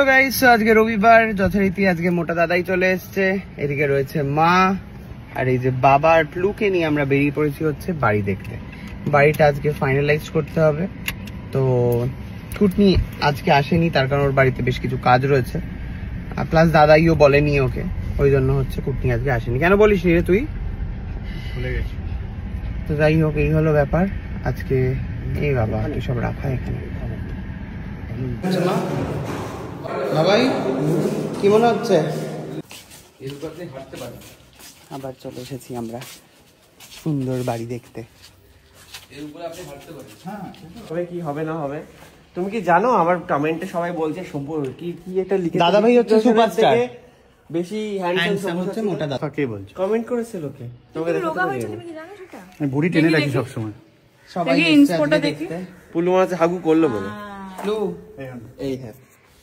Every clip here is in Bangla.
তো গাইস আজকে রবিবার, যথারীতি আজকে মোটা দাদাই চলে এসছে, এদিকে রয়েছে মা, আর এই যে বাবার প্লুকে নিয়ে আমরা বেরিয়ে পড়েছি হচ্ছে বাড়ি দেখতে। বাড়িটা আজকে ফাইনালাইজ করতে হবে। তো কুটনি আজকে আসেনি, তার কারণ ওর বাড়িতে বেশ কিছু কাজ রয়েছে, প্লাস দাদাইও বলেনি ওকে, ওই জন্য হচ্ছে কুটনি আজকে আসেনি। কেন বলিস রে তুই? ভুলে গেছি। তো যাই হোক, এই হলো ব্যাপার আজকে। এই বাবা তুই সব রাখা এখানে। বাবাই কি মনে হচ্ছে? আবার চলে এসেছি আমরা সুন্দর বাড়ি দেখতে। কি হবে না হবে তুমি কি জানো? আমার কমেন্টে সবাই বলছে কি কি এটা লিখে দাদা ভাই হচ্ছে সুপারস্টার, বেশি হ্যান্ডসাম হচ্ছে মোটা দাদা। কে বলছে? কমেন্ট করেছিল কে? তোমাকে রোগা হয়েছে তুমি কি জানো সেটা? আমি বুড়ি টেনে রাখি সব সময়। সবাই ইনস্পোটা দেখতে পুলু মাছ হাগু করলো বলে। এই হ্যাঁ,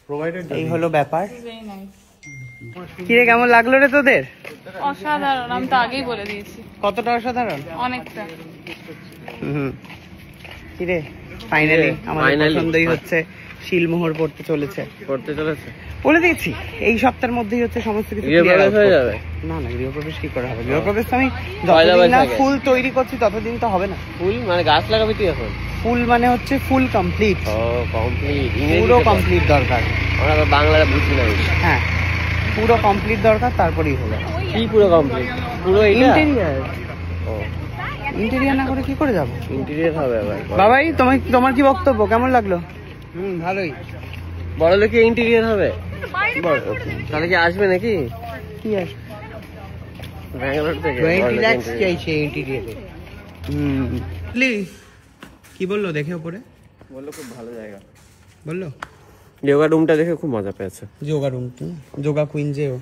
প্রোভাইডেড। এই হলো ব্যাপার। কিরে কেমন লাগলো রে তোদের? অসাধারণ, আমি তো আগেই বলে দিয়েছি। কতটা অসাধারণ? অনেকটা। কিরে ফাইনালি আমার পছন্দই হচ্ছে, শিলমোহর পড়তে চলেছে। বলে দিয়েছি এই সপ্তাহের মধ্যেই হচ্ছে সমস্ত কিছু ক্লিয়ার হয়ে যাবে। না না, গৃহপ্রবেশ কি করে হবে? গৃহপ্রবেশ তো আমি যতদিন না ফুল তৈরি করছি ততদিন তো হবে না। ফুল মানে গাছ লাগাবি তুই এখন? ফুল মানে হচ্ছে ফুল কমপ্লিট। ও কমপ্লিট, পুরো কমপ্লিট দরকার। আমরা বাংলাটা বুঝি না। হ্যাঁ, পুরো কমপ্লিট দরকার, তারপরেই হবে। কি পুরো কমপ্লিট? পুরো ইন্টেরিয়ার। ও ইন্টেরিয়ার না করে কি করে যাবো? ইন্টেরিয়ার হবে আবার। বাবাই তোমার কি বক্তব্য? কেমন লাগলো? ভালোই। বড় লোকে ইন্টেরিয়ার হবে? তাহলে কি আসবে নাকি? কি আসবে? ব্যাঙ্গালোর থেকে 20 লাখ চাইছে ইন্টেরিয়ারে। কি বললো দেখে উপরে? বললো খুব ভালো জায়গা বললো। যোগা রুমটা দেখে খুব মজা পেয়েছে। যোগা রুম, যোগা কুইন যেও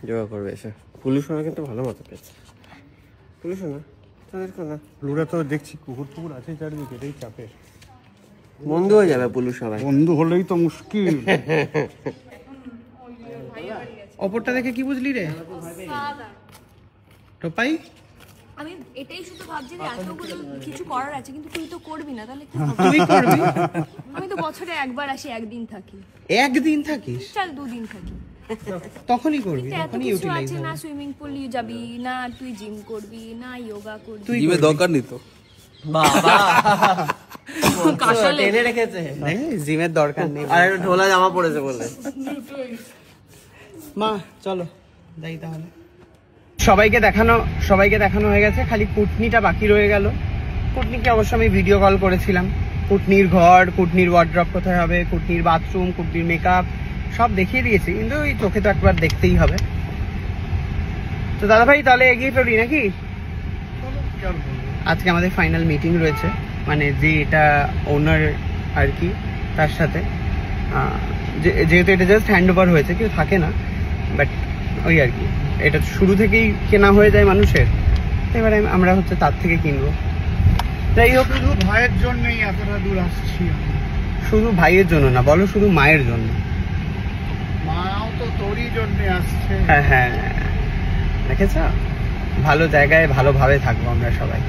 যোগা করবে এসে। পুলিশরা কিন্তু ভালো মজা পেয়েছে। পুলিশরা না তাদের কথা। লুরা তো দেখছি কুকুর টুকুর আছে চারিদিকে, এটাই চাপের। বন্ধু হয়ে যাবে পুলিশ সবাই। বন্ধু হলেই তো মুশকিল। অপরটা দেখে কি বুঝলি রে টোপাই? আমি এটাই শুধু ভাবছি যে এতগুলো কিছু করার আছে, কিন্তু তুই তো করবি না, তাহলে কি তুই করবি? আমি তো বছরে একবার আসি, একদিন থাকি। একদিন থাকিস? চল 2 দিন থাকি, তখনই করবি, এত তখনই কিছু ইউটিলাইজ আছে হবে। না, সুইমিং পুল যাবি না, তুই জিম করবি না, যোগা করবি। তুই জিমের দরকার নেই তো। বাবা টেনে রেখেছে। জিমের দরকার নেই, আর একটু ঢোলা জামা পড়েছে বলে। মা চলো যাই তাহলে। সবাইকে দেখানো হয়ে গেছে, খালি কুটনিটা বাকি রয়ে গেল। কুটনিকে অবশ্য আমি ভিডিও কল করেছিলাম। কুটনির ঘর, কুটনির ওয়ার্ড্রপ কোথায় হবে, কুটনির বাথরুম, কুটনির মেকআপ সব দেখিয়ে দিয়েছি, কিন্তু ওই চোখে তো একবার দেখতেই হবে। তো দাদা ভাই তাহলে এগিয়ে পড়ি নাকি? আজকে আমাদের ফাইনাল মিটিং রয়েছে, মানে যে এটা ওনার আর কি, তার সাথে। যেহেতু এটা জাস্ট হ্যান্ড ওভার হয়েছে, কেউ থাকে না, বাট ওই আর কি, এটা শুরু থেকেই কেনা হয়ে যায় মানুষের, এবারে আমরা হচ্ছে তার থেকে কিনবো। যাই হোক, শুধু ভাইয়ের জন্যই এতটা দূর আসছি। শুধু ভাইয়ের জন্য না, বলো শুধু মায়ের জন্য। মাও তো তোরই জন্য আসছে। হ্যাঁ হ্যাঁ, দেখেছ, ভালো জায়গায় ভালোভাবে থাকবো আমরা সবাই।